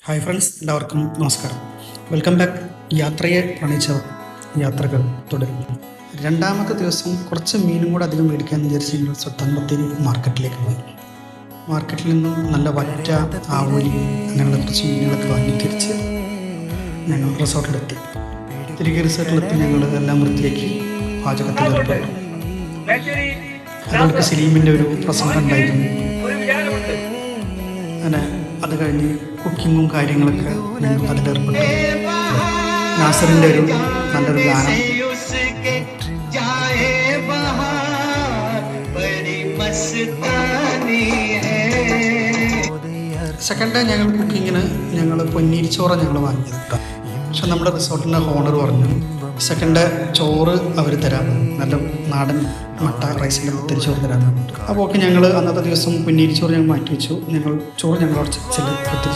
Hi friends, എല്ലാവർക്കും നമസ്കാരം. Welcome back. യാത്രയെ പ്രണയിച്ചവർ യാത്രകൾ തുടരുന്നു. രണ്ടാമത്തെ ദിവസം കുറച്ച് മീനും കൂടെ അധികം മേടിക്കാമെന്ന് വിചാരിച്ച് ഞങ്ങൾ സുൽത്താൻ ബത്തേരി മാർക്കറ്റിലേക്ക് പോയി. മാർക്കറ്റിൽ നിന്നും നല്ല വറ്റ, ആവോലി അങ്ങനെയുള്ള കുറച്ച് മീനുകളൊക്കെ വാങ്ങി തിരിച്ച് ഞങ്ങൾ റിസോർട്ടിലെത്തി. തിരികെ റിസോർട്ടിലെത്തി ഞങ്ങൾ എല്ലാം വൃത്തിയാക്കി പാചകത്തിൽ ഏർപ്പെട്ടു. അതിലേക്ക് സലീമിൻ്റെ ഒരു പ്രസംഗം ഉണ്ടായിരുന്നു. അങ്ങനെ അത് കഴിഞ്ഞ് കുക്കിങ്ങും കാര്യങ്ങളൊക്കെ ഞങ്ങൾ അതിലേർപ്പെട്ടു. നാസറിൻ്റെ ഒരു നല്ലൊരു ഗാനം. സെക്കൻഡ് ഡേ ഞങ്ങൾ കുക്കിങ്ങിന് പൊന്നീരിച്ചോറ് ഞങ്ങൾ വാങ്ങിയത്. പക്ഷെ നമ്മുടെ റിസോർട്ടിൻ്റെ ഓണർ പറഞ്ഞു സെക്കൻഡ് ഡേ ചോറ് അവർ തരാമെന്ന്, നല്ല നാടൻ മട്ട റൈസിൻ്റെ കുത്തിരിച്ചോറ് തരാമെന്ന്. അപ്പോൾ ഓക്കെ, ഞങ്ങൾ അന്നത്തെ ദിവസം പൊന്നീരിച്ചോറ് ഞങ്ങൾ മാറ്റി വെച്ചു. ചോറ് ഞങ്ങൾ അവിടെ കുത്തിരിച്ചു